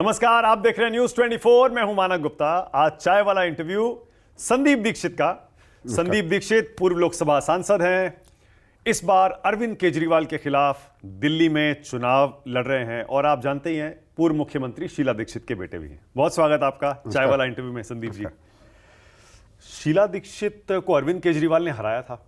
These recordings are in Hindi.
नमस्कार, आप देख रहे हैं न्यूज 24। मैं हूं मानक गुप्ता। आज चाय वाला इंटरव्यू संदीप दीक्षित का। संदीप दीक्षित पूर्व लोकसभा सांसद हैं। इस बार अरविंद केजरीवाल के खिलाफ दिल्ली में चुनाव लड़ रहे हैं और आप जानते ही हैं पूर्व मुख्यमंत्री शीला दीक्षित के बेटे भी हैं। बहुत स्वागत आपका चाय वाला इंटरव्यू में संदीप जी। शीला दीक्षित को अरविंद केजरीवाल ने हराया था।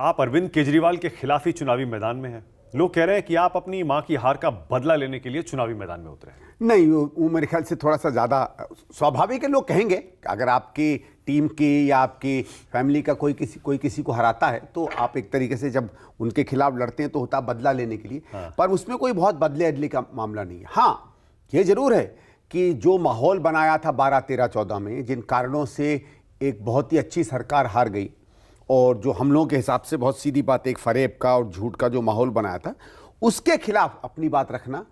आप अरविंद केजरीवाल के खिलाफ ही चुनावी मैदान में हैं। लोग कह रहे हैं कि आप अपनी मां की हार का बदला लेने के लिए चुनावी मैदान में उतरे हैं। नहीं, वो मेरे ख्याल से थोड़ा सा ज़्यादा स्वाभाविक है। लोग कहेंगे अगर आपकी टीम की या आपकी फैमिली का कोई किसी को हराता है तो आप एक तरीके से जब उनके खिलाफ लड़ते हैं तो होता बदला लेने के लिए। पर उसमें कोई बहुत बदले अदले का मामला नहीं है। हाँ, ये जरूर है कि जो माहौल बनाया था 12, 13, 14 में, जिन कारणों से एक बहुत ही अच्छी सरकार हार गई और जो हम लोगों के हिसाब से बहुत सीधी बात, एक फरेब का और झूठ का जो माहौल बनाया था, उसके खिलाफ अपनी बात रखना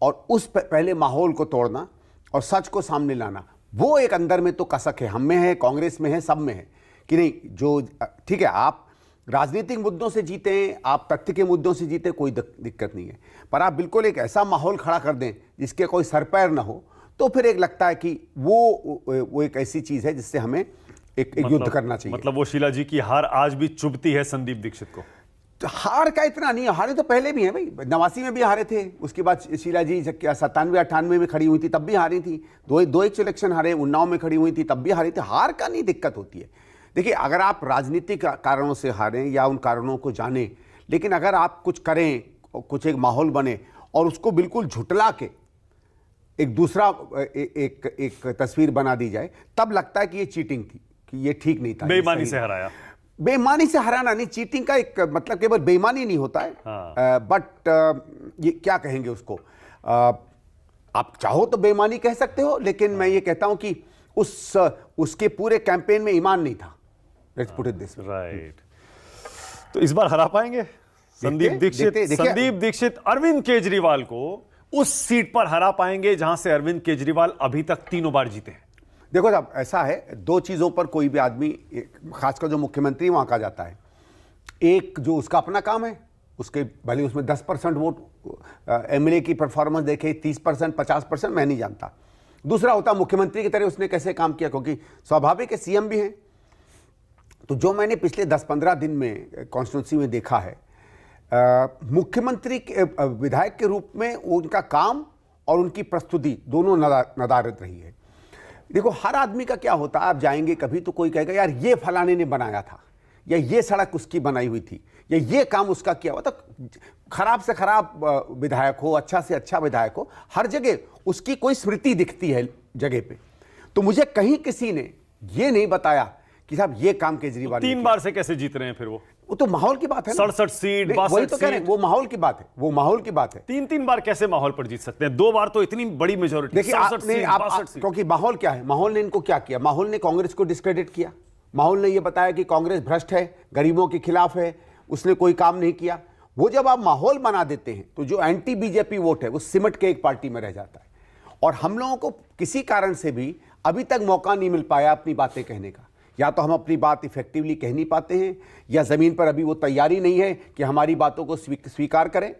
और उस पहले माहौल को तोड़ना और सच को सामने लाना, वो एक अंदर में तो कसक है, हम में है, कांग्रेस में है, सब में है कि नहीं। जो ठीक है, आप राजनीतिक मुद्दों से जीते हैं, आप तथ्य के मुद्दों से जीते, कोई दिक्कत नहीं है। पर आप बिल्कुल एक ऐसा माहौल खड़ा कर दें जिसके कोई सर पैर ना हो, तो फिर एक लगता है कि वो एक ऐसी चीज है जिससे हमें एक युद्ध करना चाहिए। मतलब वो शीला जी की हार आज भी चुभती है संदीप दीक्षित को? तो हार का इतना नहीं, हारे तो पहले भी है भाई। 89 में भी हारे थे, उसके बाद शीला जी 97, 98 में खड़ी हुई थी, तब भी हारी थी। दो एक इलेक्शन हारे, 19 में खड़ी हुई थी, तब भी हारी थी। हार का नहीं दिक्कत होती है। देखिए, अगर आप राजनीतिक कारणों से हारें या उन कारणों को जानें, लेकिन अगर आप कुछ करें, कुछ एक माहौल बने और उसको बिल्कुल झुटला के एक दूसरा एक तस्वीर बना दी जाए, तब लगता है कि ये चीटिंग थी, कि ये ठीक नहीं था। बेईमानी से हराया। बेईमानी से हराना नहीं, चीटिंग का एक मतलब केवल बेईमानी नहीं होता है। बट ये क्या कहेंगे उसको, आप चाहो तो बेईमानी कह सकते हो, लेकिन मैं ये कहता हूं कि उसके पूरे कैंपेन में ईमान नहीं था। Let's put it this way. Right. तो इस बार हरा पाएंगे संदीप दीक्षित? संदीप दीक्षित अरविंद केजरीवाल को उस सीट पर हरा पाएंगे जहां से अरविंद केजरीवाल अभी तक 3 बार जीते हैं? देखो साहब, ऐसा है, 2 चीज़ों पर कोई भी आदमी, खासकर जो मुख्यमंत्री वहाँ का जाता है, एक जो उसका अपना काम है, उसके भले उसमें 10% वोट एमएलए की परफॉर्मेंस देखे, 30%, 50%, मैं नहीं जानता। दूसरा होता मुख्यमंत्री की तरह उसने कैसे काम किया, क्योंकि स्वाभाविक है, सीएम भी हैं। तो जो मैंने पिछले 10-15 दिन में कॉन्स्टिट्यूंसी में देखा है, मुख्यमंत्री के विधायक के रूप में उनका काम और उनकी प्रस्तुति दोनों नदारद रही है। देखो, हर आदमी का क्या होता है, आप जाएंगे कभी तो कोई कहेगा यार ये फलाने ने बनाया था, या ये सड़क उसकी बनाई हुई थी, या ये काम उसका किया हुआ। तो खराब से खराब विधायक हो, अच्छा से अच्छा विधायक हो, हर जगह उसकी कोई स्मृति दिखती है जगह पे। तो मुझे कहीं किसी ने ये नहीं बताया कि साहब ये काम केजरीवाल 3 बार से कैसे जीत रहे हैं फिर वो तो माहौल की बात है। 67 सीट, 62 वही तो कह रहे हैं, वो माहौल की बात है, वो माहौल की बात है। 3 बार कैसे माहौल पर जीत सकते हैं? 2 बार तो इतनी बड़ी मेजोरिटी। देखिए, क्योंकि माहौल क्या है, माहौल ने इनको क्या किया, माहौल ने कांग्रेस को डिस्क्रेडिट किया। माहौल ने यह बताया कि कांग्रेस भ्रष्ट है, गरीबों के खिलाफ है, उसने कोई काम नहीं किया। वो जब आप माहौल बना देते हैं तो जो एंटी बीजेपी वोट है वो सिमट के एक पार्टी में रह जाता है। और हम लोगों को किसी कारण से भी अभी तक मौका नहीं मिल पाया अपनी बातें कहने का। या तो हम अपनी बात इफेक्टिवली कह नहीं पाते हैं, या ज़मीन पर अभी वो तैयारी नहीं है कि हमारी बातों को स्वीकार करें,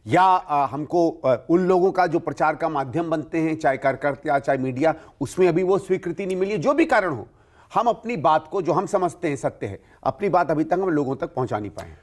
या हमको उन लोगों का जो प्रचार का माध्यम बनते हैं, चाहे कार्यकर्ता चाहे मीडिया, उसमें अभी वो स्वीकृति नहीं मिली। जो भी कारण हो, हम अपनी बात को, जो हम समझते हैं सत्य है, अपनी बात अभी तक हम लोगों तक पहुंचा नहीं पाए।